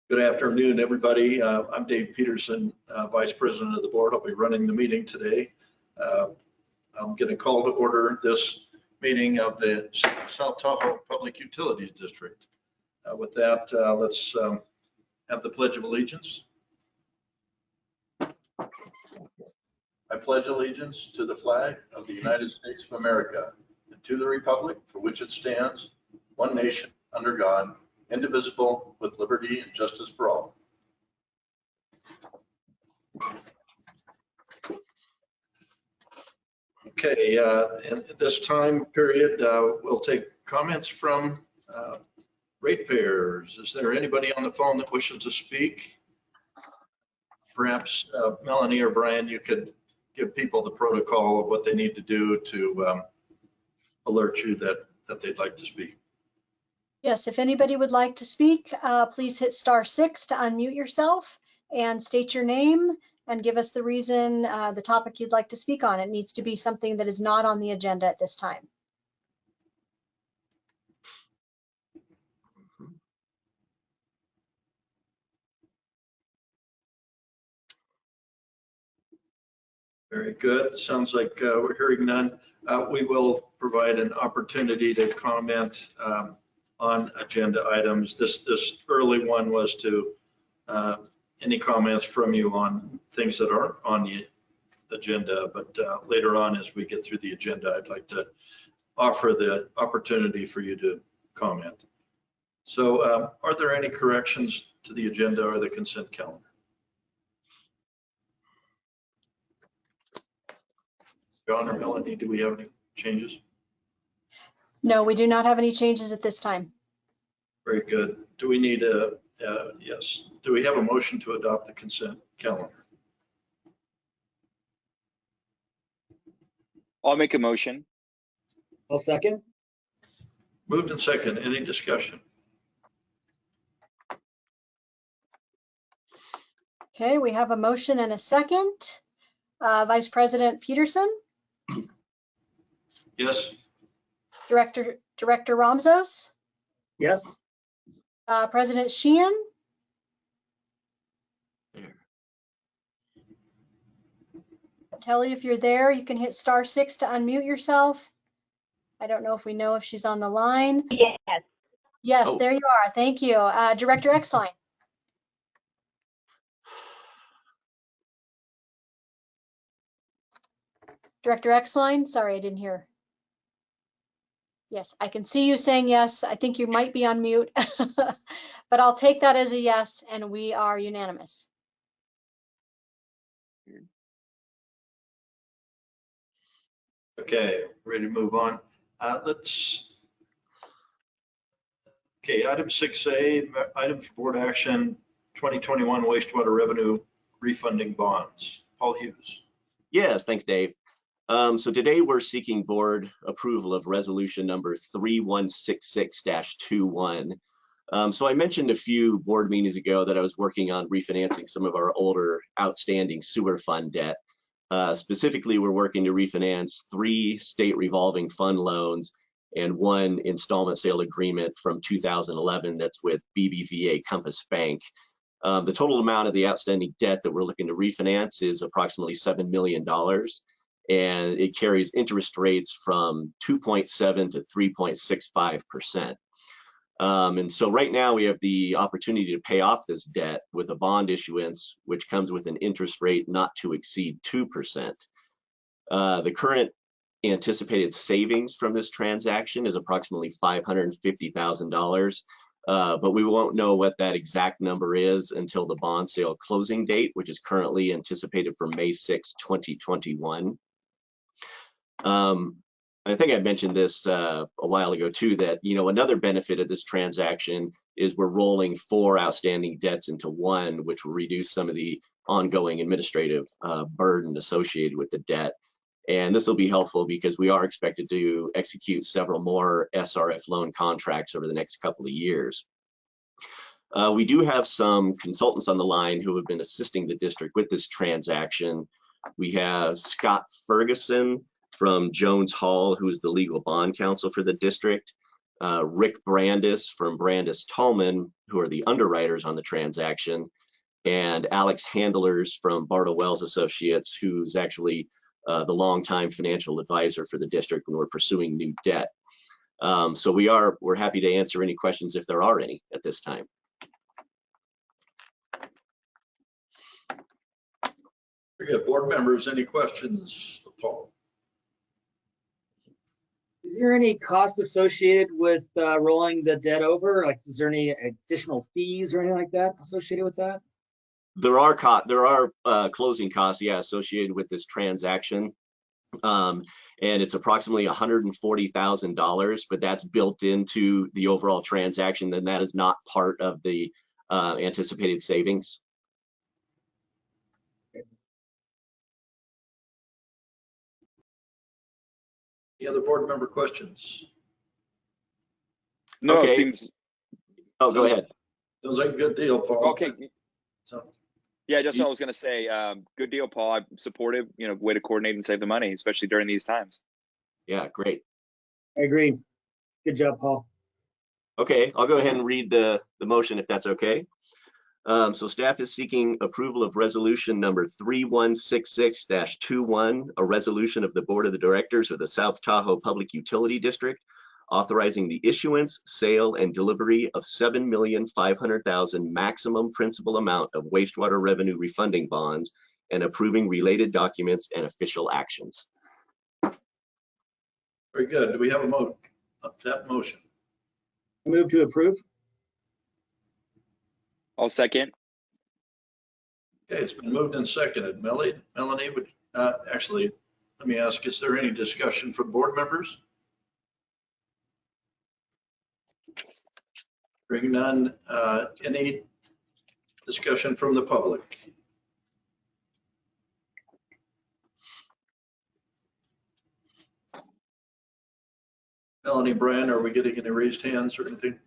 Good afternoon, everybody. I'm Dave Peterson, Vice President of the Board. I'll be running the meeting today. I'm going to call to order this meeting of the South Tahoe Public Utilities District. With that, let's have the Pledge of Allegiance. I pledge allegiance to the flag of the United States of America and to the republic for which it stands, one nation, under God, indivisible, with liberty and justice for all. Okay, in this time period, we'll take comments from ratepayers. Is there anybody on the phone that wishes to speak? Perhaps Melanie or Brian, you could give people the protocol of what they need to do to alert you that they'd like to speak. Yes, if anybody would like to speak, please hit *6 to unmute yourself and state your name and give us the reason, the topic you'd like to speak on. It needs to be something that is not on the agenda at this time. Very good. Sounds like we're hearing none. We will provide an opportunity to comment on agenda items. This early one was to any comments from you on things that aren't on the agenda, but later on as we get through the agenda, I'd like to offer the opportunity for you to comment. So are there any corrections to the agenda or the consent calendar? John or Melanie, do we have any changes? No, we do not have any changes at this time. Very good. Do we need yes. Do we have a motion to adopt the consent calendar? I'll make a motion. I'll second. Moved and second. Any discussion? Okay, we have a motion and a second. Vice President Peterson? Yes. Director Ramzos? Yes. President Sheehan? Telly, if you're there, you can hit *6 to unmute yourself. I don't know if we know if she's on the line. Yes. Yes, Oh. There you are. Thank you. Director Exline? Director Exline? Sorry, I didn't hear. Yes, I can see you saying yes. I think you might be on mute, but I'll take that as a yes, and we are unanimous. Okay, ready to move on. Okay, item 6A, item for board action, 2021 wastewater revenue refunding bonds. Paul Hughes. Yes, thanks, Dave. So today we're seeking board approval of resolution number 3166-21. So I mentioned a few board meetings ago that I was working on refinancing some of our older outstanding sewer fund debt. Specifically, we're working to refinance 3 state revolving fund loans and 1 installment sale agreement from 2011 that's with BBVA Compass Bank. The total amount of the outstanding debt that we're looking to refinance is approximately $7 million. And it carries interest rates from 2.7 to 3.65%. And so right now we have the opportunity to pay off this debt with a bond issuance, which comes with an interest rate not to exceed 2%. The current anticipated savings from this transaction is approximately $550,000, but we won't know what that exact number is until the bond sale closing date, which is currently anticipated for May 6, 2021. I think I mentioned this a while ago too, that another benefit of this transaction is we're rolling 4 outstanding debts into 1, which will reduce some of the ongoing administrative burden associated with the debt. And this will be helpful because we are expected to execute several more SRF loan contracts over the next couple of years. We do have some consultants on the line who have been assisting the district with this transaction. We have Scott Ferguson from Jones Hall, who is the legal bond counsel for the district. Rick Brandis from Brandis Tallman, who are the underwriters on the transaction, and Alex Handlers from Bartle Wells Associates, who's actually the longtime financial advisor for the district when we're pursuing new debt. So we're happy to answer any questions if there are any at this time. Very good. Board members, any questions? Paul? Is there any cost associated with rolling the debt over? Like, is there any additional fees or anything like that associated with that? There are closing costs, yeah, associated with this transaction. And it's approximately $140,000, but that's built into the overall transaction, then that is not part of the anticipated savings. Any other board member questions? No, Okay. it seems Oh, go ahead. Sounds like a good deal, Paul. okay. So, Yeah, just what I was gonna say. Good deal, Paul. I'm supportive. You know, way to coordinate and save the money, especially during these times. Yeah, great. I agree. Good job, Paul. Okay, I'll go ahead and read the motion if that's okay. So staff is seeking approval of resolution number 3166-21, a resolution of the Board of the Directors of the South Tahoe Public Utility District, authorizing the issuance, sale, and delivery of $7,500,000 maximum principal amount of wastewater revenue refunding bonds and approving related documents and official actions. very good. Do we have that motion? Move to approve. I'll second. Okay, it's been moved and seconded. Melanie, would actually, let me ask, is there any discussion from board members? Hearing none, any discussion from the public? Melanie, Brian, are we getting any raised hands or anything?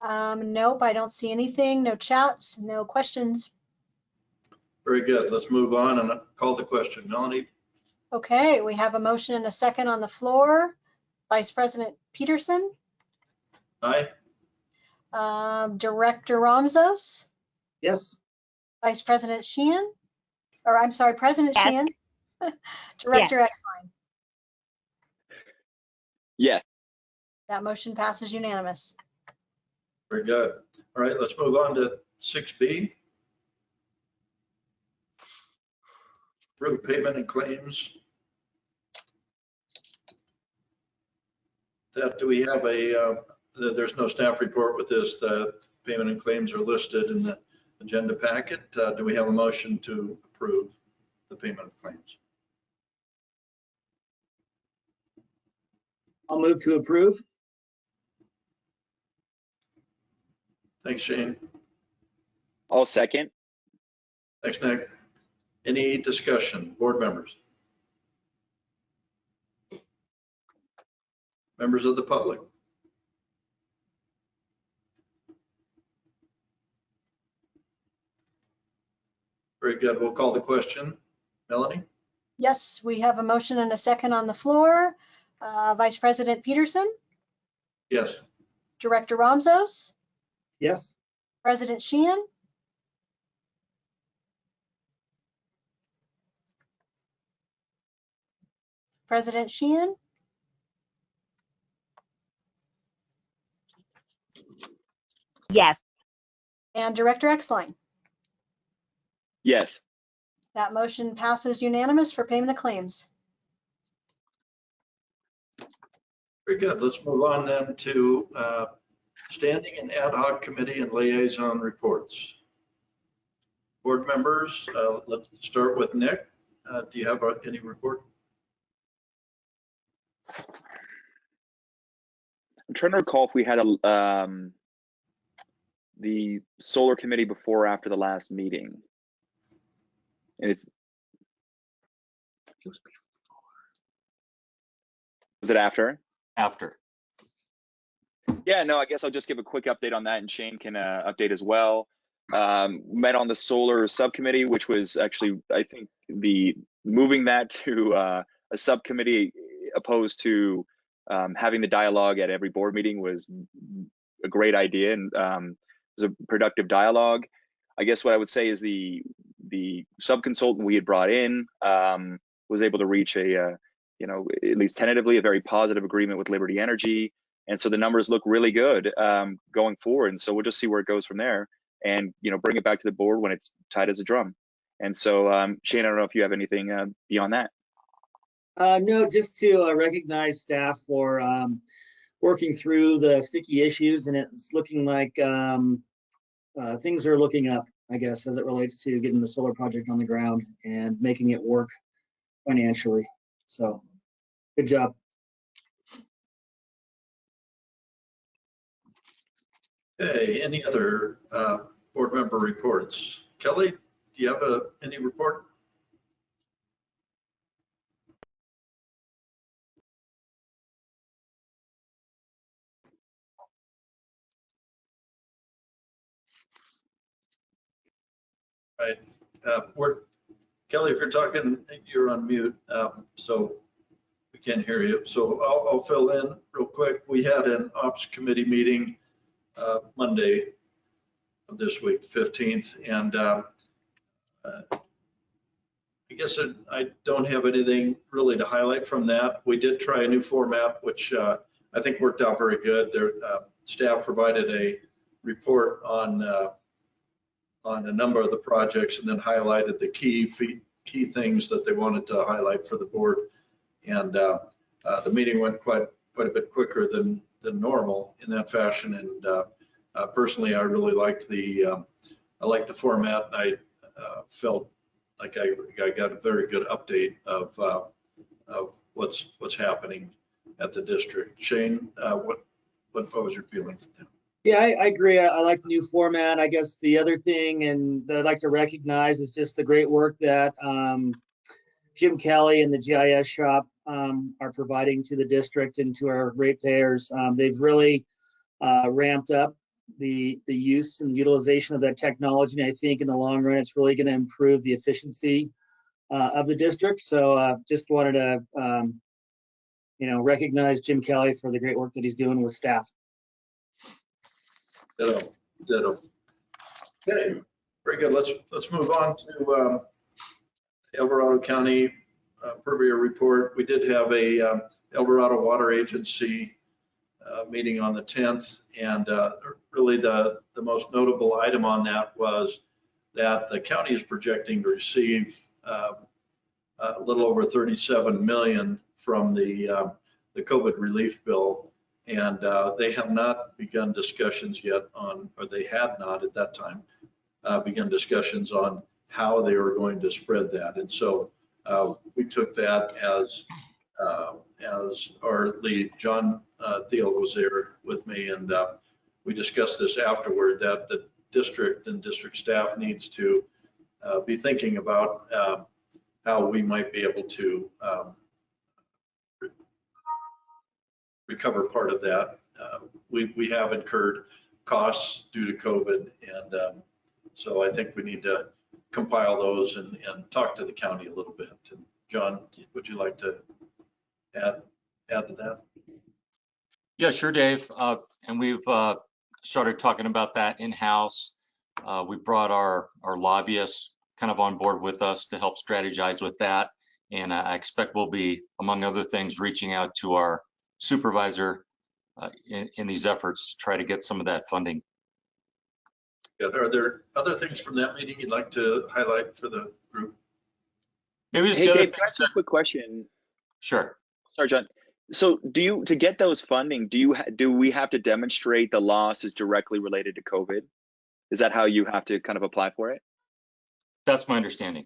Nope, I don't see anything. No chats, no questions. Very good. Let's move on and call the question. Melanie? Okay, we have a motion and a second on the floor. Vice President Peterson, Aye? Director Ramzos, Yes. Vice President Sheehan, or I'm sorry, President Yes. Sheehan, Director Exline. Yeah. That motion passes unanimous. Very good. All right, let's move on to 6B. Approve payment and claims. Do we have there's no staff report with this. The payment and claims are listed in the agenda packet. Do we have a motion to approve the payment of claims? I'll move to approve. Thanks, Shane. I'll second. Thanks, Nick. Any discussion, board members? Members of the public? Very good. We'll call the question. Melanie? Yes, we have a motion and a second on the floor. Vice President Peterson, Yes. Director Ramzos, Yes. President Sheehan, President Sheehan, Yes. and Director Exline. Yes. That motion passes unanimous for payment of claims. Very good. Let's move on then to standing and ad hoc committee and liaison reports. Board members, let's start with Nick. Do you have any report? I'm trying to recall if we had the solar committee before or after the last meeting. And if was it after? After. Yeah, no, I guess I'll just give a quick update on that, and Shane can update as well. Met on the solar subcommittee, which was actually, I think, moving that to a subcommittee opposed to having the dialogue at every board meeting was a great idea, and it was a productive dialogue. I guess what I would say is the sub-consultant we had brought in was able to reach a, at least tentatively, a very positive agreement with Liberty Energy. And so the numbers look really good going forward. And so we'll just see where it goes from there, and bring it back to the board when it's tight as a drum. And so Shane, I don't know if you have anything beyond that. No, just to recognize staff for working through the sticky issues, and it's looking like things are looking up, I guess, as it relates to getting the solar project on the ground and making it work financially. So good job. Okay, any other board member reports? Kelly, do you have any report? Right. Kelly, if you're talking, you're on mute, so we can't hear you. So I'll fill in real quick. We had an ops committee meeting Monday of this week, 15th, and I guess I don't have anything really to highlight from that. We did try a new format, which I think worked out very good. Their staff provided a report on a number of the projects, and then highlighted the key things that they wanted to highlight for the board. And the meeting went quite a bit quicker than normal in that fashion. And personally, I really liked the format. I felt like I got a very good update of what's happening at the district. Shane, what was your feeling? Yeah, I agree. I like the new format. I guess the other thing, and that I'd like to recognize, is just the great work that Jim Kelly and the GIS shop are providing to the district and to our ratepayers. They've really ramped up the use and utilization of that technology. And I think in the long run, it's really going to improve the efficiency of the district. So just wanted to, recognize Jim Kelly for the great work that he's doing with staff. Ditto. Okay, very good. Let's move on to El Dorado County Purveyor report. We did have a El Dorado Water Agency meeting on the 10th, and really the most notable item on that was that the county is projecting to receive a little over 37 million from the COVID relief bill. And they have not begun discussions yet on, or they had not at that time, begun discussions on how they were going to spread that. And so we took that as our lead. John Thiel was there with me, and we discussed this afterward, that the district and district staff needs to be thinking about how we might be able to recover part of that. We have incurred costs due to COVID, and so I think we need to compile those and talk to the county a little bit. And John, would you like to add to that? Yeah, sure, Dave. And we've started talking about that in-house. We brought our lobbyists kind of on board with us to help strategize with that. And I expect we'll be, among other things, reaching out to our supervisor in these efforts to try to get some of that funding. Yeah, are there other things from that meeting you'd like to highlight for the group? Maybe just Hey, the other Dave, can I ask you a quick question? Sure. Sorry, John. So to get those funding, do we have to demonstrate the loss is directly related to COVID? Is that how you have to kind of apply for it? That's my understanding.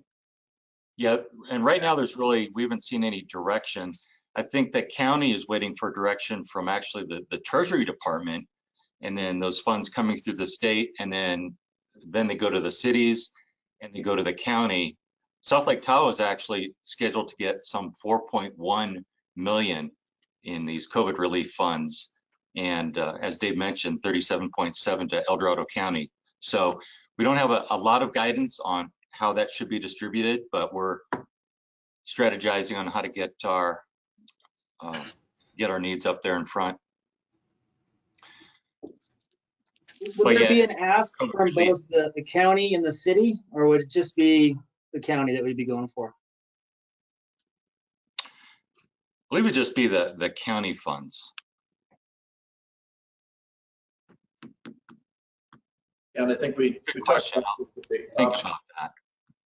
Yeah, and right now we haven't seen any direction. I think the county is waiting for direction from actually the Treasury Department, and then those funds coming through the state, and then they go to the cities and they go to the county. South Lake Tahoe is actually scheduled to get some 4.1 million in these COVID relief funds. And as Dave mentioned, 37.7 to El Dorado County. So we don't have a lot of guidance on how that should be distributed, but we're strategizing on how to get our get our needs up there in front. Would But there be yeah, an ask from completely. both the county and the city, or would it just be the county that we'd be going for? I believe it'd just be the county funds. And I think we Good talked question. about the Think ops. about that.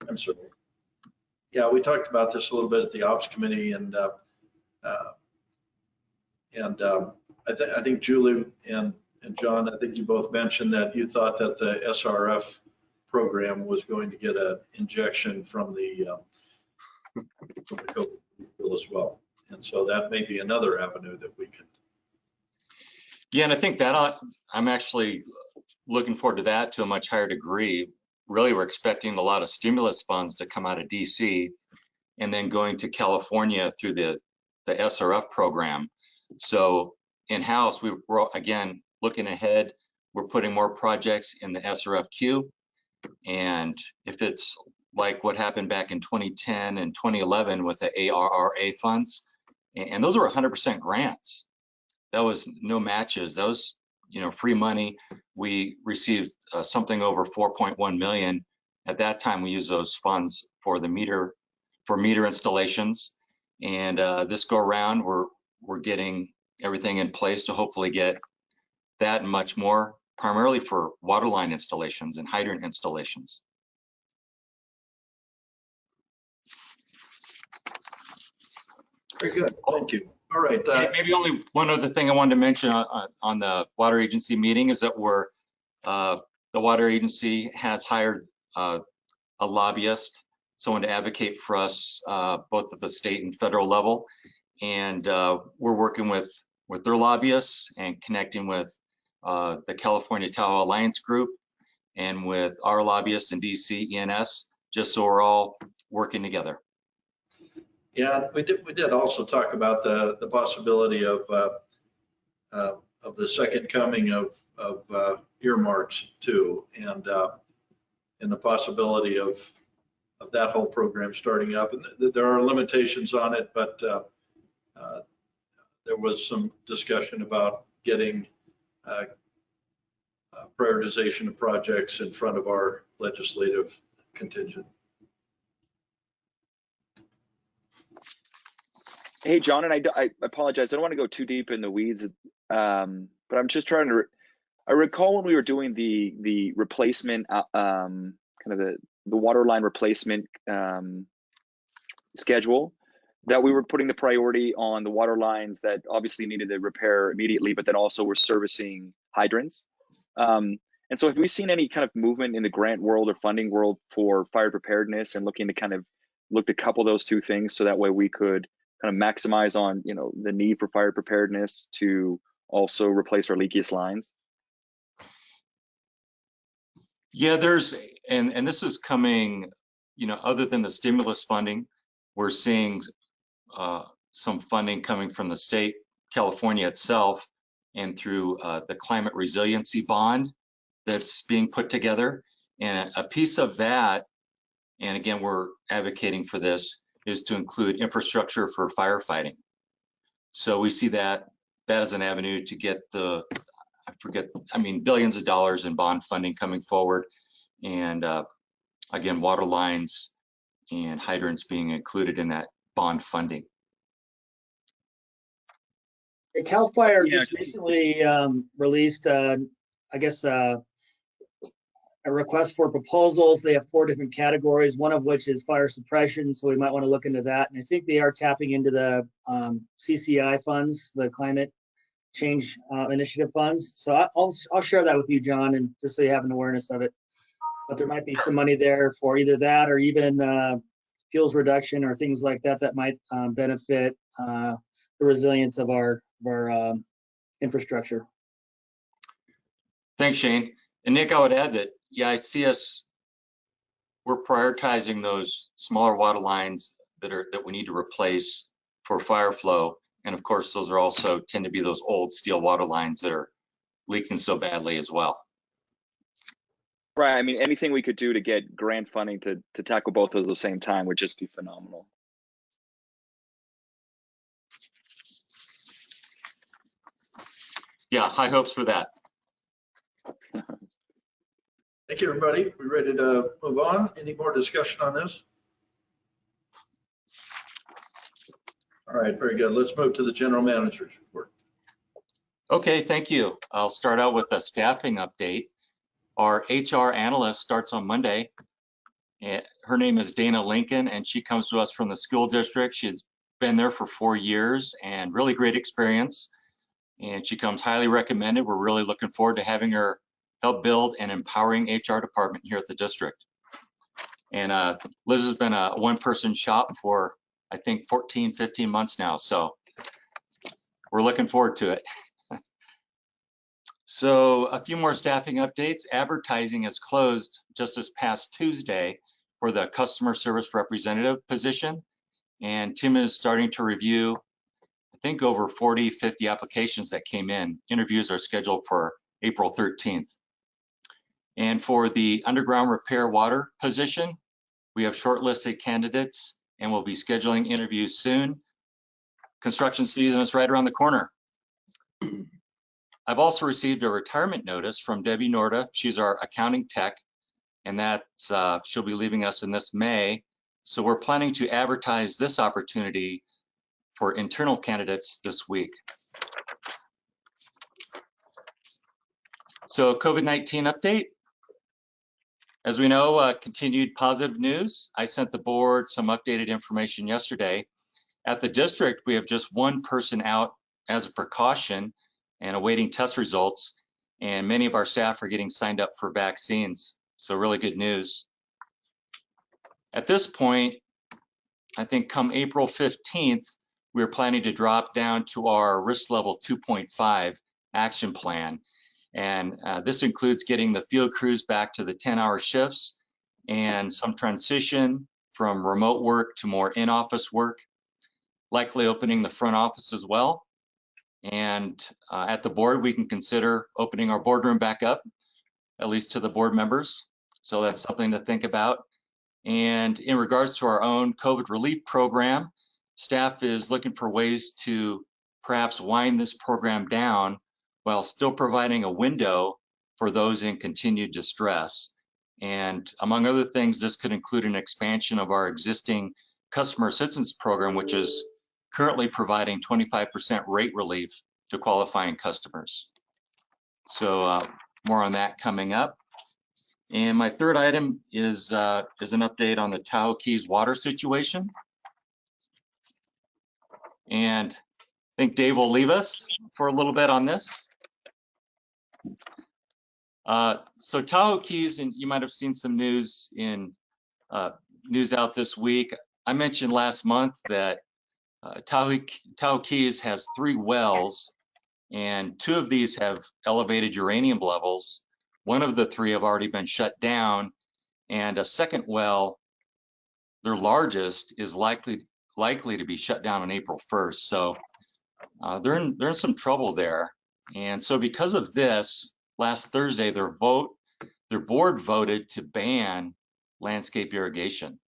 I'm sorry. Yeah, we talked about this a little bit at the ops committee, and I think Julie and John, I think you both mentioned that you thought that the SRF program was going to get an injection from the COVID bill as well. And so that may be another avenue that we can. Yeah, and I think that I'm actually looking forward to that to a much higher degree. Really, we're expecting a lot of stimulus funds to come out of DC and then going to California through the SRF program. So in-house, we're again looking ahead. We're putting more projects in the SRF queue. And if it's like what happened back in 2010 and 2011 with the ARRA funds, and those were 100% grants. That was no matches. That was, free money. We received something over 4.1 million. At that time, we used those funds for the meter installations. And this go around, we're getting everything in place to hopefully get that and much more, primarily for water line installations and hydrant installations. Very good. Thank you. All right. Maybe only one other thing I wanted to mention on the water agency meeting is that the water agency has hired a lobbyist, someone to advocate for us both at the state and federal level. And we're working with their lobbyists and connecting with the California Tahoe Alliance Group and with our lobbyists in DC, ENS, just so we're all working together. Yeah, we did also talk about the possibility of the second coming of earmarks too, and the possibility of that whole program starting up. And there are limitations on it, but there was some discussion about getting prioritization of projects in front of our legislative contingent. Hey, John, and I apologize. I don't want to go too deep in the weeds, but I'm just trying to. I recall when we were doing the replacement, kind of the water line replacement schedule, that we were putting the priority on the water lines that obviously needed the repair immediately, but then also were servicing hydrants. And so, have we seen any kind of movement in the grant world or funding world for fire preparedness and looking to kind of look to couple those two things so that way we could kind of maximize on the need for fire preparedness to also replace our leakiest lines? Yeah, and this is coming, other than the stimulus funding, we're seeing some funding coming from the state, California itself, and through the climate resiliency bond that's being put together. And a piece of that, and again, we're advocating for this, is to include infrastructure for firefighting. So we see that as an avenue to get billions of dollars in bond funding coming forward. And again, water lines and hydrants being included in that bond funding. CAL FIRE just recently released, I guess, a request for proposals. They have 4 different categories, one of which is fire suppression, so we might want to look into that. And I think they are tapping into the CCI funds, the climate change initiative funds. So I'll share that with you, John, and just so you have an awareness of it. But there might be some money there for either that or even fuels reduction or things like that that might benefit the resilience of our infrastructure. Thanks, Shane. And Nick, I would add that, yeah, I see we're prioritizing those smaller water lines that we need to replace for fire flow. And of course, those are also tend to be those old steel water lines that are leaking so badly as well. Right. I mean, anything we could do to get grant funding to tackle both of those at the same time would just be phenomenal. yeah, high hopes for that. Thank you, everybody. We ready to move on? Any more discussion on this? All right, very good. Let's move to the general manager's report. Okay, thank you. I'll start out with a staffing update. Our HR analyst starts on Monday. Her name is Dana Lincoln, and she comes to us from the school district. She's been there for 4 years and really great experience. And she comes highly recommended. We're really looking forward to having her help build an empowering HR department here at the district. And Liz has been a one-person shop for, I think, 14, 15 months now. So we're looking forward to it. So a few more staffing updates. Advertising has closed just this past Tuesday for the customer service representative position. And Tim is starting to review, I think, over 40, 50 applications that came in. Interviews are scheduled for April 13th. And for the underground repair water position, we have shortlisted candidates and we'll be scheduling interviews soon. Construction season is right around the corner. I've also received a retirement notice from Debbie Norda. She's our accounting tech, and that's she'll be leaving us in this May. So we're planning to advertise this opportunity for internal candidates this week. So COVID-19 update. As we know, continued positive news. I sent the board some updated information yesterday. At the district, we have just one person out as a precaution and awaiting test results, and many of our staff are getting signed up for vaccines. So really good news. At this point, I think come April 15th, we're planning to drop down to our risk level 2.5 action plan. And this includes getting the field crews back to the 10-hour shifts and some transition from remote work to more in-office work, likely opening the front office as well. And at the board, we can consider opening our boardroom back up, at least to the board members. So that's something to think about. And in regards to our own COVID relief program, staff is looking for ways to perhaps wind this program down while still providing a window for those in continued distress. And among other things, this could include an expansion of our existing customer assistance program, which is currently providing 25% rate relief to qualifying customers. So more on that coming up. And my third item is an update on the Tahoe Keys water situation. And I think Dave will leave us for a little bit on this. So Tahoe Keys, and you might have seen some news in news out this week. I mentioned last month that Tahoe Keys has 3 wells, and 2 of these have elevated uranium levels. 1 of the 3 have already been shut down, and a second well, their largest, is likely to be shut down on April 1st. So they're in some trouble there. And so because of this, last Thursday, their board voted to ban landscape irrigation.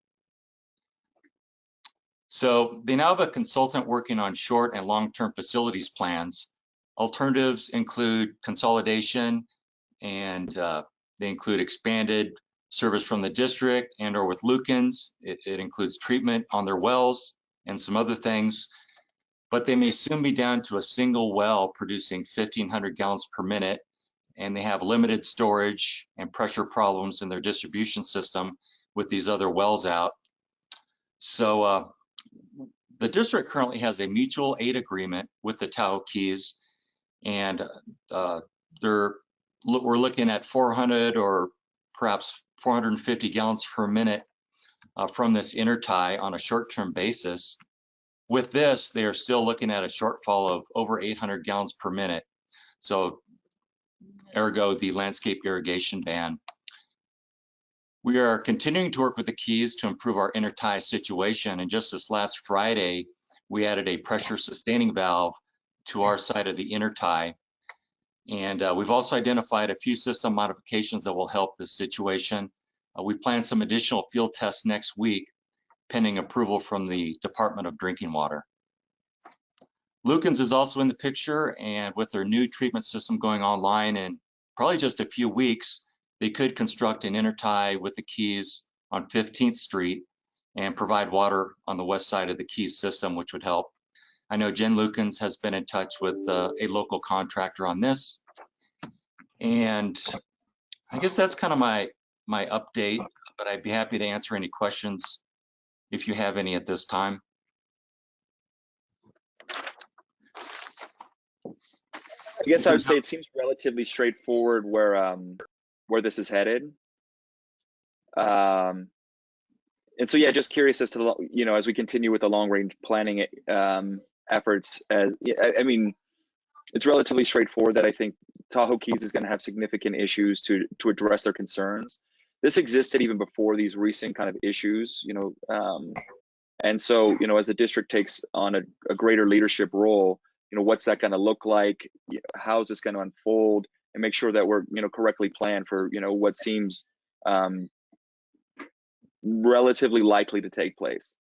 So they now have a consultant working on short and long-term facilities plans. Alternatives include consolidation, and they include expanded service from the district and or with Lukens. It includes treatment on their wells and some other things, but they may soon be down to a single well producing 1,500 gallons per minute, and they have limited storage and pressure problems in their distribution system with these other wells out. So the district currently has a mutual aid agreement with the Tahoe Keys, and we're looking at 400 or perhaps 450 gallons per minute from this intertie on a short-term basis. With this, they are still looking at a shortfall of over 800 gallons per minute. So ergo, the landscape irrigation ban. We are continuing to work with the Keys to improve our intertie situation. And just this last Friday, we added a pressure sustaining valve to our side of the intertie. And we've also identified a few system modifications that will help this situation. We plan some additional field tests next week, pending approval from the Department of Drinking Water. Lukens is also in the picture, and with their new treatment system going online in probably just a few weeks, they could construct an intertie with the Keys on 15th Street and provide water on the west side of the Keys system, which would help. I know Jen Lukens has been in touch with a local contractor on this. And I guess that's kind of my update, but I'd be happy to answer any questions if you have any at this time. I guess I would say it seems relatively straightforward where this is headed. And so yeah, just curious as to as we continue with the long range planning efforts. I mean, it's relatively straightforward that I think Tahoe Keys is going to have significant issues to address their concerns. This existed even before these recent kind of issues, and so as the district takes on a greater leadership role, what's that going to look like? How's this going to unfold? And make sure that we're correctly planned for what seems relatively likely to take place.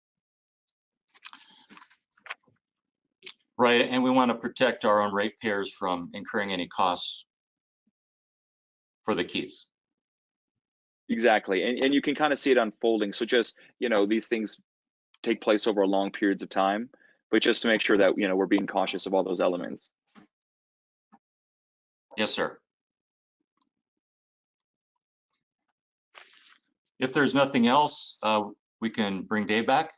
Right, and we want to protect our own ratepayers from incurring any costs for the Keys. Exactly, and you can kind of see it unfolding. So just these things take place over long periods of time, but just to make sure that we're being cautious of all those elements. Yes, sir. If there's nothing else, we can bring Dave back.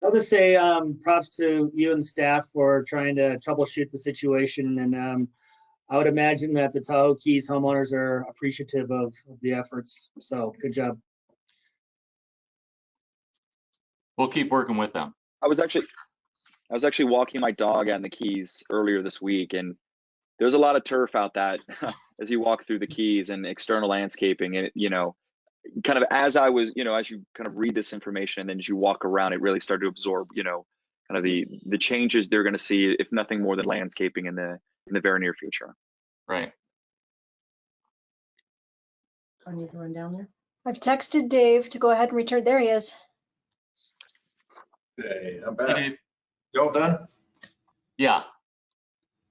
I'll just say props to you and staff for trying to troubleshoot the situation. And I would imagine that the Tahoe Keys homeowners are appreciative of the efforts. So good job. We'll keep working with them. I was actually walking my dog on the Keys earlier this week, and there's a lot of turf out that as you walk through the Keys and external landscaping, and kind of as I was, as you kind of read this information and then as you walk around, it really started to absorb, kind of the changes they're going to see, if nothing more than landscaping in the very near future. Right. I need to run down there. I've texted Dave to go ahead and return. There he is. Okay, I'm back. Y'all done? Yeah.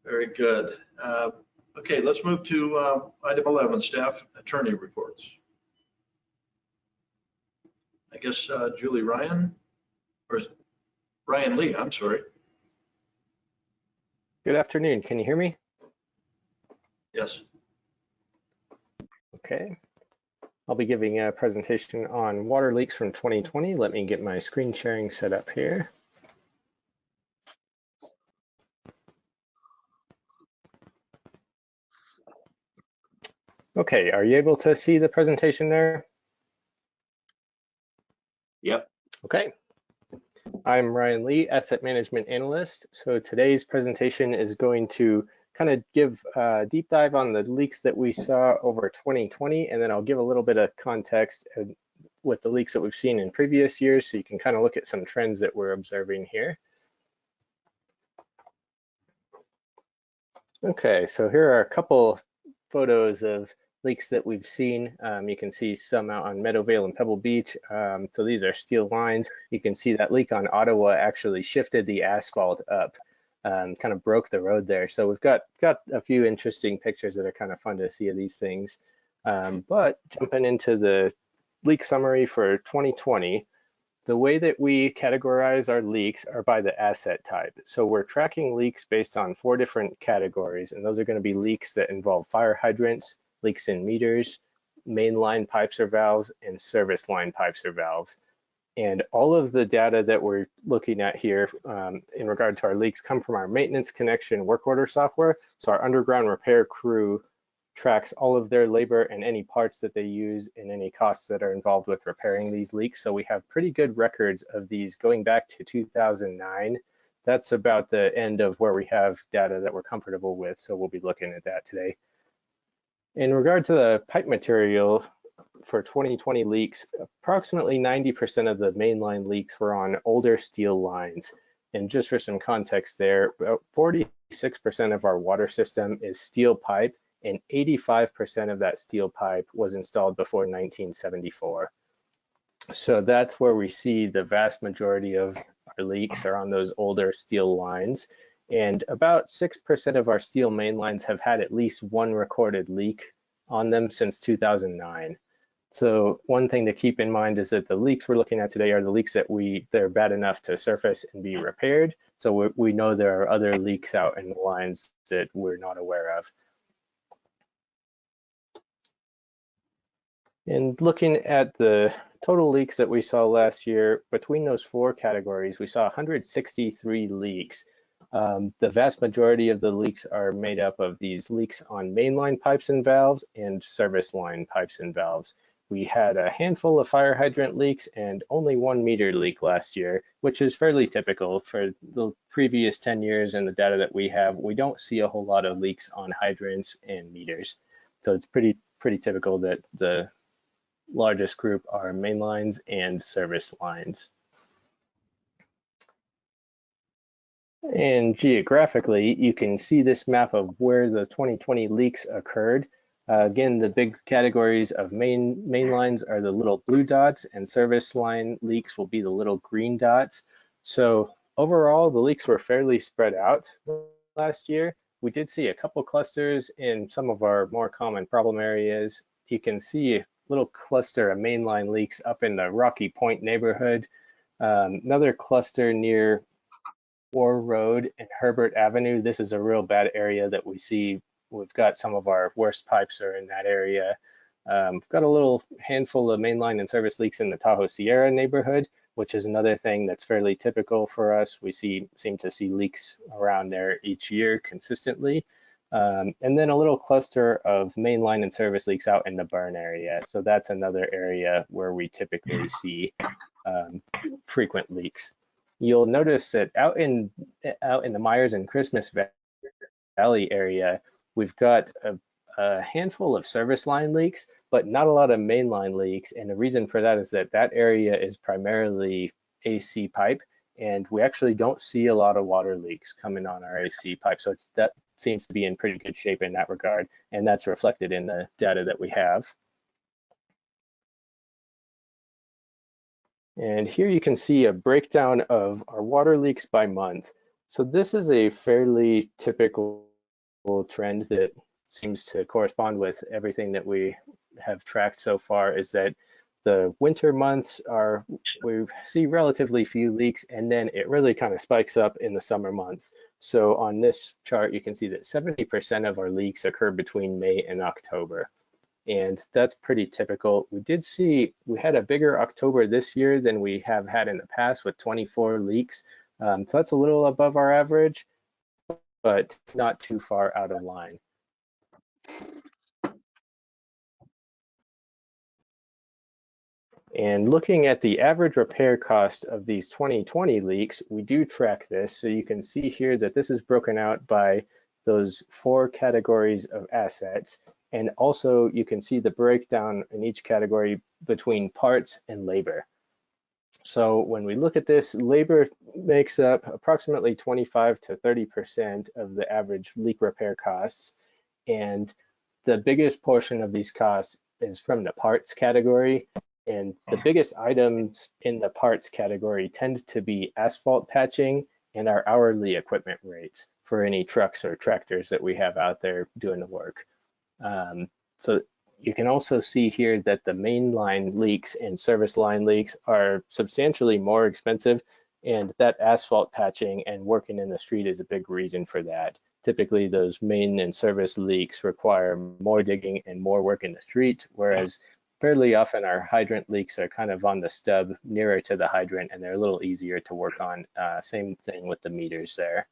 Very good. Okay, let's move to item 11, staff attorney reports. I guess Julie Ryan, or Ryan Lee, I'm sorry. Good afternoon. Can you hear me? Yes. Okay. I'll be giving a presentation on water leaks from 2020. Let me get my screen sharing set up here. Okay, are you able to see the presentation there? Yep. Okay. I'm Ryan Lee, Asset Management Analyst. So today's presentation is going to kind of give a deep dive on the leaks that we saw over 2020, and then I'll give a little bit of context with the leaks that we've seen in previous years, so you can kind of look at some trends that we're observing here. Okay, so here are a couple photos of leaks that we've seen. You can see some out on Meadowvale and Pebble Beach. So these are steel lines. You can see that leak on Ottawa actually shifted the asphalt up, kind of broke the road there. So we've got a few interesting pictures that are kind of fun to see of these things. But jumping into the leak summary for 2020, the way that we categorize our leaks are by the asset type. So we're tracking leaks based on 4 different categories, and those are going to be leaks that involve fire hydrants, leaks in meters, main line pipes or valves, and service line pipes or valves. And all of the data that we're looking at here in regard to our leaks come from our maintenance connection work order software. So our underground repair crew tracks all of their labor and any parts that they use and any costs that are involved with repairing these leaks. So we have pretty good records of these going back to 2009. That's about the end of where we have data that we're comfortable with. So we'll be looking at that today. In regard to the pipe material for 2020 leaks, approximately 90% of the mainline leaks were on older steel lines. And just for some context there, about 46% of our water system is steel pipe, and 85% of that steel pipe was installed before 1974. So that's where we see the vast majority of water leaks are on those older steel lines. And about 6% of our steel main lines have had at least one recorded leak on them since 2009. So one thing to keep in mind is that the leaks we're looking at today are the leaks that they're bad enough to surface and be repaired. So we know there are other leaks out in the lines that we're not aware of. And looking at the total leaks that we saw last year, between those 4 categories, we saw 163 leaks. The vast majority of the leaks are made up of these leaks on mainline pipes and valves and service line pipes and valves. We had a handful of fire hydrant leaks and only 1 meter leak last year, which is fairly typical for the previous 10 years and the data that we have. We don't see a whole lot of leaks on hydrants and meters. So it's pretty typical that the largest group are main lines and service lines. And geographically, you can see this map of where the 2020 leaks occurred. Again, the big categories of main lines are the little blue dots, and service line leaks will be the little green dots. So overall, the leaks were fairly spread out last year. We did see a couple clusters in some of our more common problem areas. You can see a little cluster of mainline leaks up in the Rocky Point neighborhood. Another cluster near War Road and Herbert Avenue. This is a real bad area that we see. We've got some of our worst pipes are in that area. We've got a little handful of mainline and service leaks in the Tahoe Sierra neighborhood, which is another thing that's fairly typical for us. We seem to see leaks around there each year consistently. And then a little cluster of mainline and service leaks out in the Burn area. So that's another area where we typically see frequent leaks. You'll notice that out in the Myers and Christmas Valley area, we've got a handful of service line leaks, but not a lot of mainline leaks. And the reason for that is that that area is primarily AC pipe, and we actually don't see a lot of water leaks coming on our AC pipe. So that seems to be in pretty good shape in that regard, and that's reflected in the data that we have. And here you can see a breakdown of our water leaks by month. So this is a fairly typical trend that seems to correspond with everything that we have tracked so far, is that the winter months we see relatively few leaks, and then it really kind of spikes up in the summer months. So on this chart, you can see that 70% of our leaks occur between May and October. And that's pretty typical. We had a bigger October this year than we have had in the past with 24 leaks. So that's a little above our average, but not too far out of line. And looking at the average repair cost of these 2020 leaks, we do track this. So you can see here that this is broken out by those 4 categories of assets. And also you can see the breakdown in each category between parts and labor. So when we look at this, labor makes up approximately 25 to 30% of the average leak repair costs. And the biggest portion of these costs is from the parts category. And the biggest items in the parts category tend to be asphalt patching and our hourly equipment rates for any trucks or tractors that we have out there doing the work. So you can also see here that the main line leaks and service line leaks are substantially more expensive, and that asphalt patching and working in the street is a big reason for that. Typically, those main and service leaks require more digging and more work in the street, whereas fairly often our hydrant leaks are kind of on the stub nearer to the hydrant, and they're a little easier to work on. Same thing with the meters there.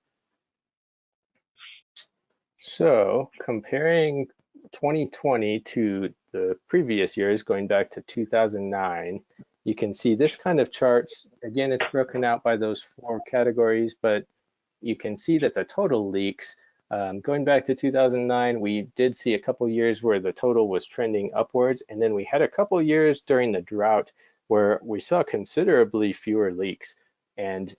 So comparing 2020 to the previous years, going back to 2009, you can see this kind of charts. Again, it's broken out by those 4 categories, but you can see that the total leaks, going back to 2009, we did see a couple years where the total was trending upwards, and then we had a couple years during the drought where we saw considerably fewer leaks. And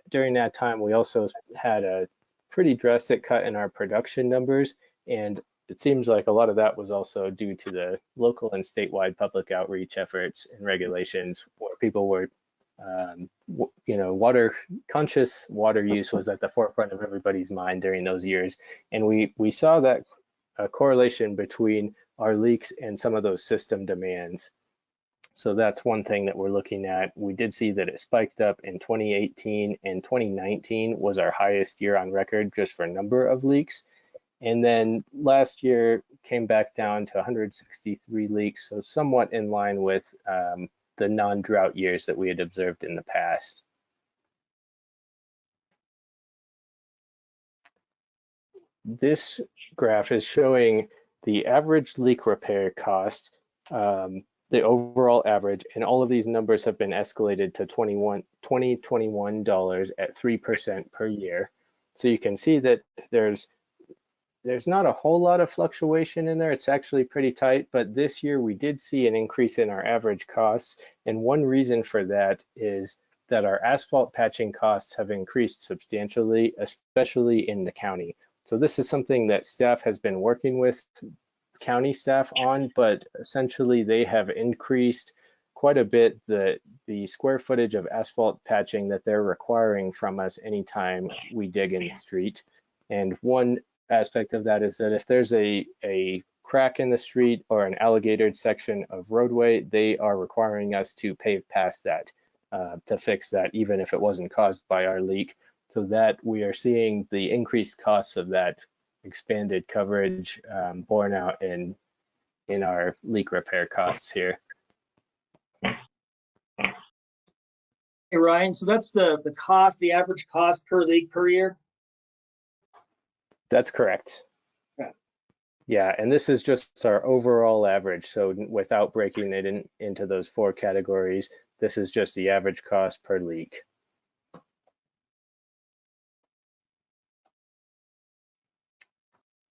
during that time, we also had a pretty drastic cut in our production numbers, and it seems like a lot of that was also due to the local and statewide public outreach efforts and regulations, where people were Water conscious water use was at the forefront of everybody's mind during those years, and we saw that correlation between our leaks and some of those system demands. So that's one thing that we're looking at. We did see that it spiked up in 2018, and 2019 was our highest year on record just for number of leaks. And then last year came back down to 163 leaks, so somewhat in line with the non-drought years that we had observed in the past. This graph is showing the average leak repair cost, the overall average, and all of these numbers have been escalated to $2021 at 3% per year. So you can see that there's not a whole lot of fluctuation in there. It's actually pretty tight, but this year we did see an increase in our average costs. And one reason for that is that our asphalt patching costs have increased substantially, especially in the county. So this is something that staff has been working with county staff on, but essentially they have increased quite a bit the square footage of asphalt patching that they're requiring from us anytime we dig in the street. And one aspect of that is that if there's a crack in the street or an alligator section of roadway, they are requiring us to pave past that to fix that, even if it wasn't caused by our leak. So that we are seeing the increased costs of that expanded coverage borne out in our leak repair costs here. Hey, Ryan, so that's the cost, the average cost per leak per year? That's correct. Yeah. Yeah, and this is just our overall average. So without breaking it into those 4 categories, this is just the average cost per leak.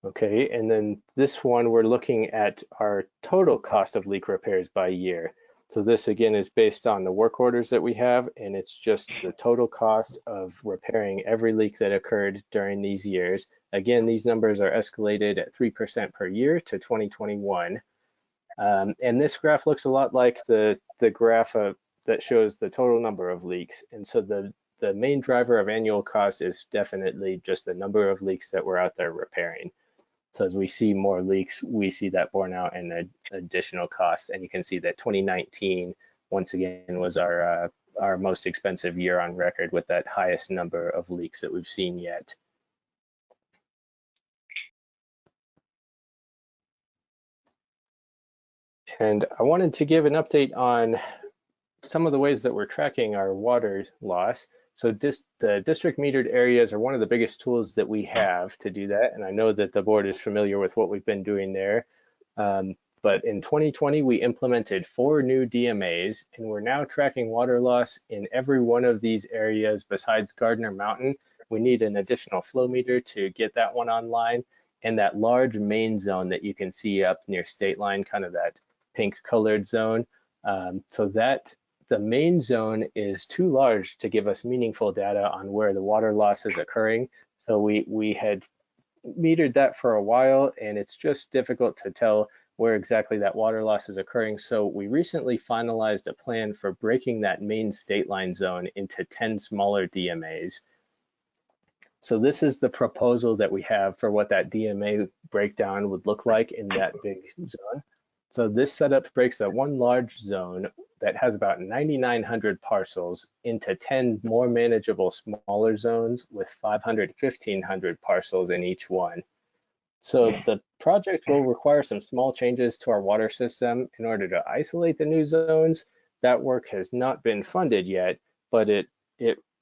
Okay, and then this one, we're looking at our total cost of leak repairs by year. So this again is based on the work orders that we have, and it's just the total cost of repairing every leak that occurred during these years. Again, these numbers are escalated at 3% per year to 2021. And this graph looks a lot like the graph that shows the total number of leaks. And so the main driver of annual cost is definitely just the number of leaks that we're out there repairing. So as we see more leaks, we see that borne out in additional costs. And you can see that 2019, once again, was our most expensive year on record with that highest number of leaks that we've seen yet. And I wanted to give an update on some of the ways that we're tracking our water loss. So the district metered areas are one of the biggest tools that we have to do that. And I know that the board is familiar with what we've been doing there. But in 2020, we implemented 4 new DMAs, and we're now tracking water loss in every one of these areas besides Gardner Mountain. We need an additional flow meter to get that one online, and that large main zone that you can see up near State Line, kind of that pink colored zone. So that the main zone is too large to give us meaningful data on where the water loss is occurring. So we had metered that for a while, and it's just difficult to tell where exactly that water loss is occurring. So we recently finalized a plan for breaking that main State Line zone into 10 smaller DMAs. So this is the proposal that we have for what that DMA breakdown would look like in that big zone. So this setup breaks that one large zone that has about 9,900 parcels into 10 more manageable smaller zones with 500, 1,500 parcels in each one. So the project will require some small changes to our water system in order to isolate the new zones. That work has not been funded yet, but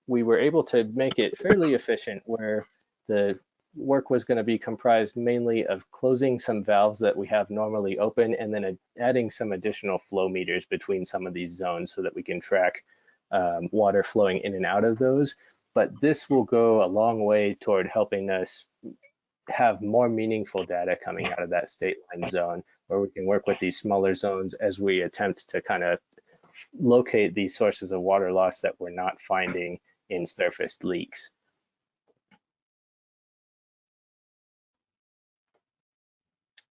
we were able to make it fairly efficient, where the work was going to be comprised mainly of closing some valves that we have normally open, and then adding some additional flow meters between some of these zones so that we can track water flowing in and out of those. But this will go a long way toward helping us have more meaningful data coming out of that State Line zone, where we can work with these smaller zones as we attempt to kind of locate these sources of water loss that we're not finding in surfaced leaks.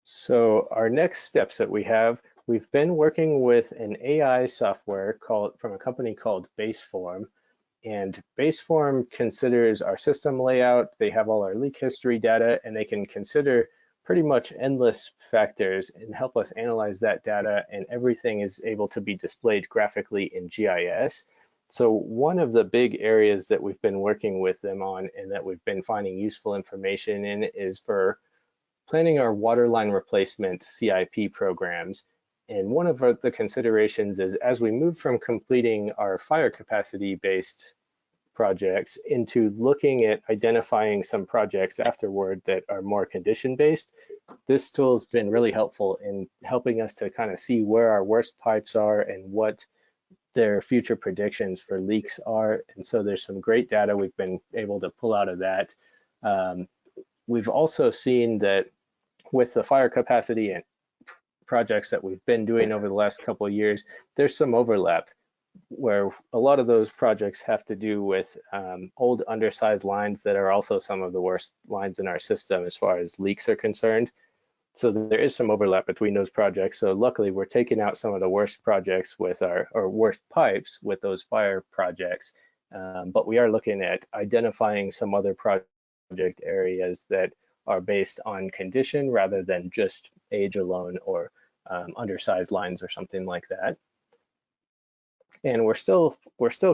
So our next steps that we have, we've been working with an AI software from a company called Baseform. And Baseform considers our system layout, they have all our leak history data, and they can consider pretty much endless factors and help us analyze that data, and everything is able to be displayed graphically in GIS. So one of the big areas that we've been working with them on and that we've been finding useful information in is for planning our waterline replacement CIP programs. And one of the considerations is as we move from completing our fire capacity based projects into looking at identifying some projects afterward that are more condition based, this tool has been really helpful in helping us to kind of see where our worst pipes are and what their future predictions for leaks are. And so there's some great data we've been able to pull out of that. We've also seen that with the fire capacity and projects that we've been doing over the last couple of years, there's some overlap where a lot of those projects have to do with old undersized lines that are also some of the worst lines in our system as far as leaks are concerned. So there is some overlap between those projects. So luckily we're taking out some of the worst projects with or worst pipes with those fire projects. But we are looking at identifying some other project areas that are based on condition rather than just age alone or undersized lines or something like that. And we're still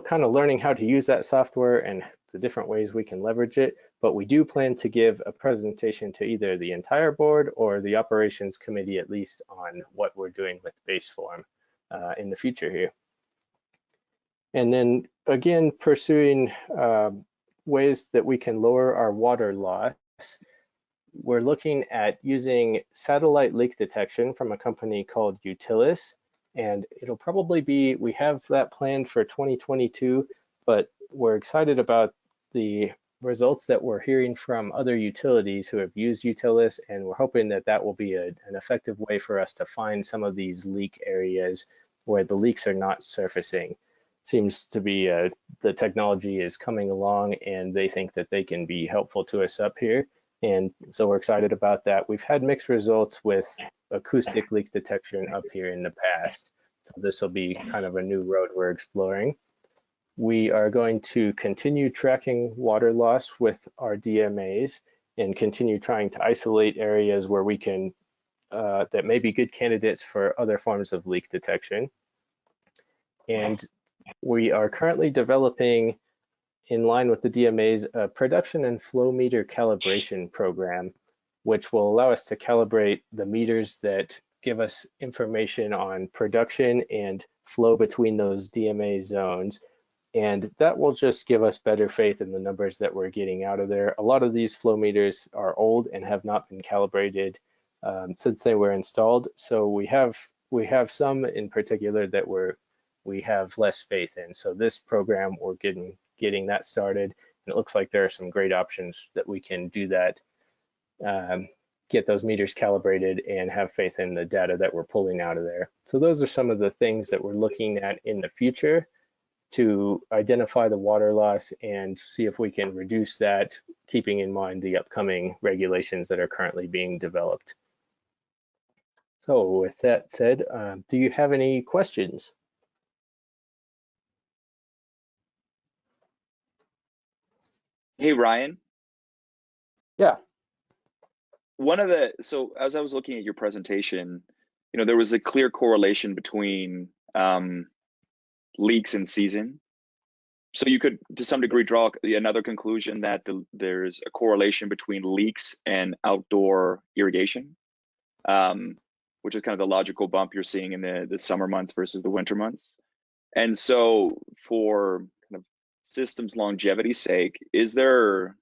kind of learning how to use that software and the different ways we can leverage it, but we do plan to give a presentation to either the entire board or the operations committee at least on what we're doing with Baseform in the future here. And then again, pursuing ways that we can lower our water loss. We're looking at using satellite leak detection from a company called Utilis. And it'll probably be, we have that planned for 2022, but we're excited about the results that we're hearing from other utilities who have used Utilis, and we're hoping that that will be an effective way for us to find some of these leak areas where the leaks are not surfacing. Seems to be the technology is coming along and they think that they can be helpful to us up here. And so we're excited about that. We've had mixed results with acoustic leak detection up here in the past. So this will be kind of a new road we're exploring. We are going to continue tracking water loss with our DMAs and continue trying to isolate areas where we can, that may be good candidates for other forms of leak detection. And we are currently developing, in line with the DMAs, a production and flow meter calibration program, which will allow us to calibrate the meters that give us information on production and flow between those DMA zones. And that will just give us better faith in the numbers that we're getting out of there. A lot of these flow meters are old and have not been calibrated since they were installed. So we have some in particular that we have less faith in. So this program, we're getting that started. And it looks like there are some great options that we can do that, get those meters calibrated and have faith in the data that we're pulling out of there. So those are some of the things that we're looking at in the future to identify the water loss and see if we can reduce that, keeping in mind the upcoming regulations that are currently being developed. So with that said, do you have any questions? Hey, Ryan. Yeah. So as I was looking at your presentation, there was a clear correlation between leaks and season. So you could, to some degree, draw another conclusion that there's a correlation between leaks and outdoor irrigation, which is kind of the logical bump you're seeing in the summer months versus the winter months. And so for kind of systems longevity's sake, is there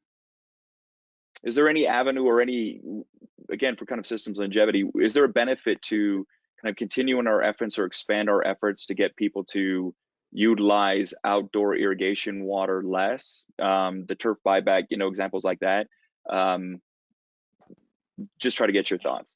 any avenue or again, for kind of systems longevity, is there a benefit to kind of continue in our efforts or expand our efforts to get people to utilize outdoor irrigation water less, the turf buyback, examples like that? Just try to get your thoughts.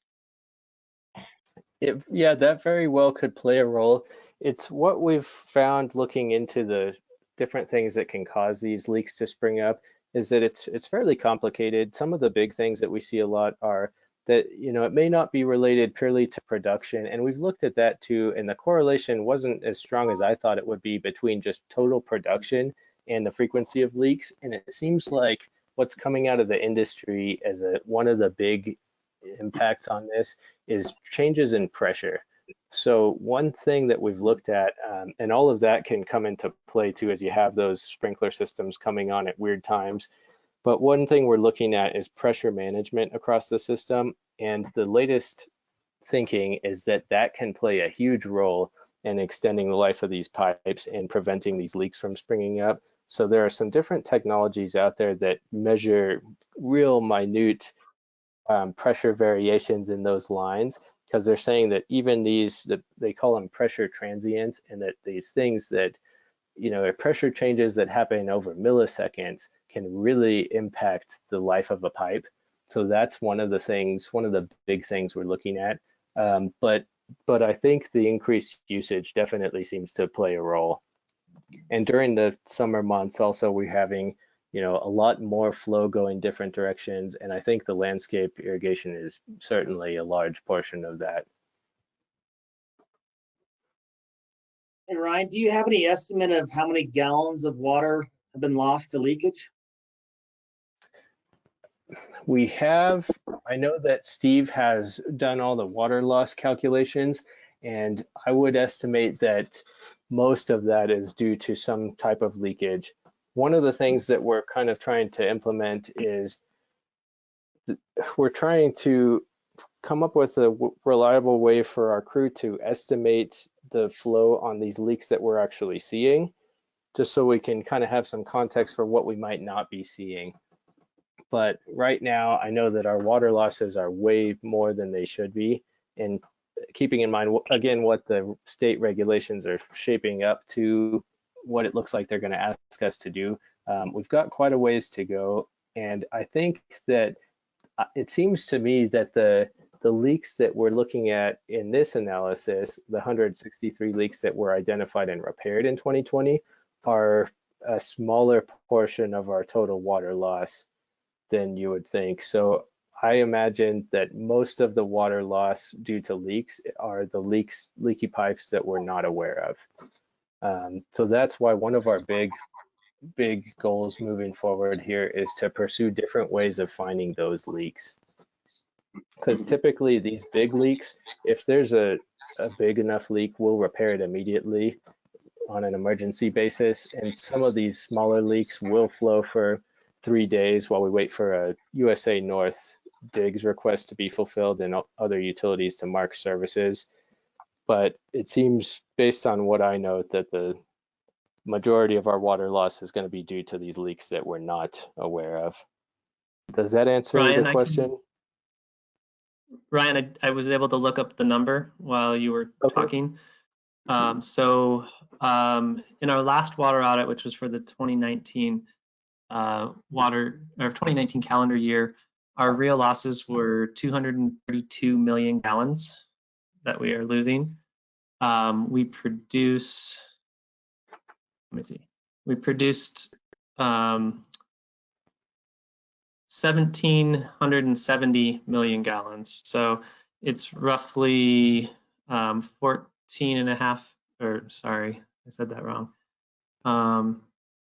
Yeah, that very well could play a role. It's what we've found looking into the different things that can cause these leaks to spring up is that it's fairly complicated. Some of the big things that we see a lot are that, you know, it may not be related purely to production. And we've looked at that too, and the correlation wasn't as strong as I thought it would be between just total production and the frequency of leaks. And it seems like what's coming out of the industry as one of the big impacts on this is changes in pressure. So one thing that we've looked at, and all of that can come into play too as you have those sprinkler systems coming on at weird times. But one thing we're looking at is pressure management across the system. And the latest thinking is that that can play a huge role in extending the life of these pipes and preventing these leaks from springing up. So there are some different technologies out there that measure real minute pressure variations in those lines, because they're saying that even these, that they call them pressure transients, and that these things that, you know, pressure changes that happen over milliseconds can really impact the life of a pipe. So that's one of the things, one of the big things we're looking at. But I think the increased usage definitely seems to play a role. And during the summer months also, we're having, you know, a lot more flow going different directions. And I think the landscape irrigation is certainly a large portion of that. And Ryan, do you have any estimate of how many gallons of water have been lost to leakage? We have, I know that Steve has done all the water loss calculations, and I would estimate that most of that is due to some type of leakage. One of the things that we're kind of trying to implement is we're trying to come up with a reliable way for our crew to estimate the flow on these leaks that we're actually seeing, just so we can kind of have some context for what we might not be seeing. But right now, I know that our water losses are way more than they should be. And keeping in mind, again, what the state regulations are shaping up to, what it looks like they're going to ask us to do, we've got quite a ways to go. And I think that it seems to me that the leaks that we're looking at in this analysis, the 163 leaks that were identified and repaired in 2020, are a smaller portion of our total water loss than you would think. So I imagine that most of the water loss due to leaks are the leaky pipes that we're not aware of. So that's why one of our big goals moving forward here is to pursue different ways of finding those leaks. Because typically these big leaks, if there's a big enough leak, we'll repair it immediately on an emergency basis. And some of these smaller leaks will flow for 3 days while we wait for a USA North digs request to be fulfilled and other utilities to mark services. But it seems, based on what I know, that the majority of our water loss is going to be due to these leaks that we're not aware of. Does that answer the question? Ryan, I was able to look up the number while you were talking. In our last water audit, which was for the 2019 2019 calendar year, our real losses were 232 million gallons that we are losing. We produced 1,770 million gallons. So it's roughly 14 and a half, or sorry, I said that wrong.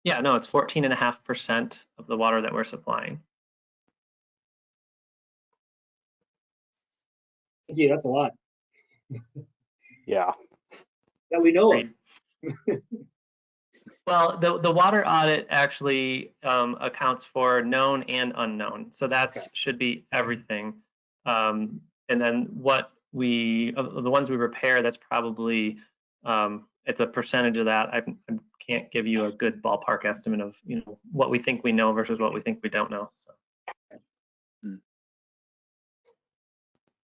Yeah, no, it's 14.5% of the water that we're supplying. Yeah, that's a lot. Yeah. That we know of. Well, the water audit actually accounts for known and unknown. So that should be everything. And then what the ones we repair, that's probably, it's a percentage of that. I can't give you a good ballpark estimate of, you know, what we think we know versus what we think we don't know. So.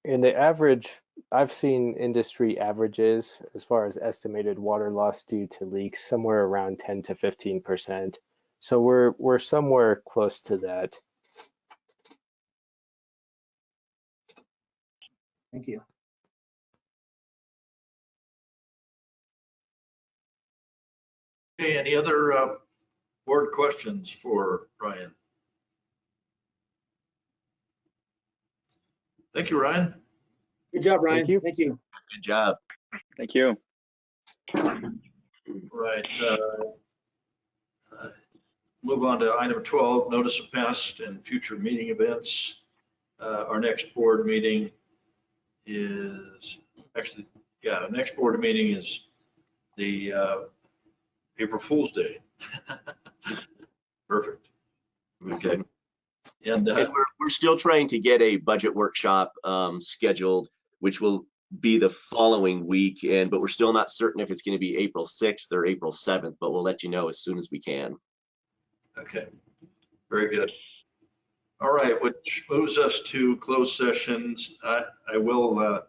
In the average, I've seen industry averages as far as estimated water loss due to leaks, somewhere around 10 to 15%. So we're somewhere close to that. Thank you. Okay, any other board questions for Ryan? Thank you, Ryan. Good job, Ryan. Thank you. Thank you. Good job. Thank you. Right. Move on to item 12, notice of past and future meeting events. Our next board meeting is actually, yeah, next board meeting is the April Fool's Day. Perfect. Okay. And And we're still trying to get a budget workshop scheduled, which will be the following week. But we're still not certain if it's going to be April 6th or April 7th, but we'll let you know as soon as we can. okay, very good. All right, which moves us to closed sessions. I will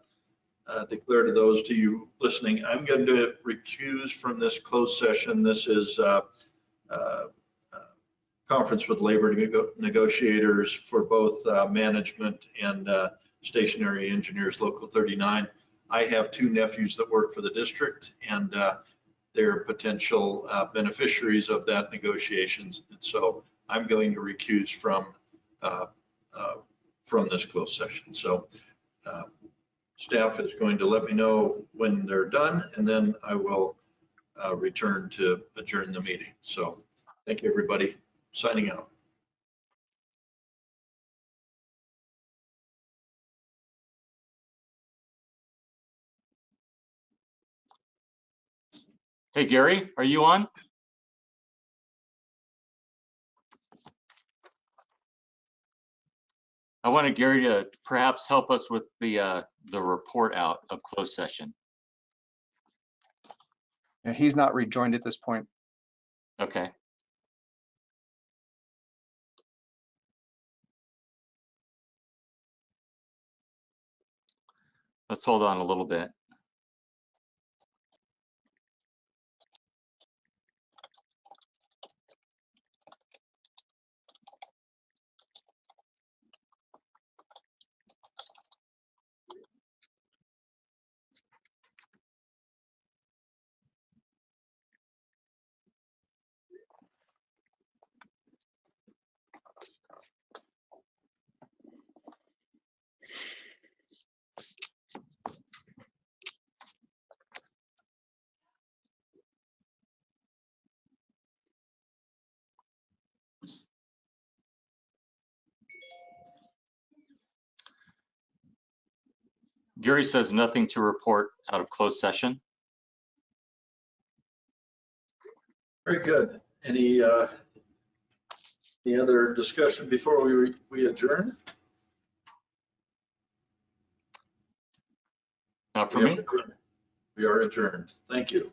declare to those to you listening, I'm going to recuse from this closed session. This is conference with labor negotiators for both management and stationary engineers, Local 39. I have two nephews that work for the district, and they're potential beneficiaries of that negotiations. And so I'm going to recuse from this closed session. So staff is going to let me know when they're done, and then I will return to adjourn the meeting. So thank you, everybody. Signing out. Hey, Gary, are you on? I wanted Gary to perhaps help us with the report out of closed session. Yeah, he's not rejoined at this point. Okay. Let's hold on a little bit. Gary says nothing to report out of closed session. Very good. Any other discussion before we adjourn? Not for me. We are adjourned. Thank you.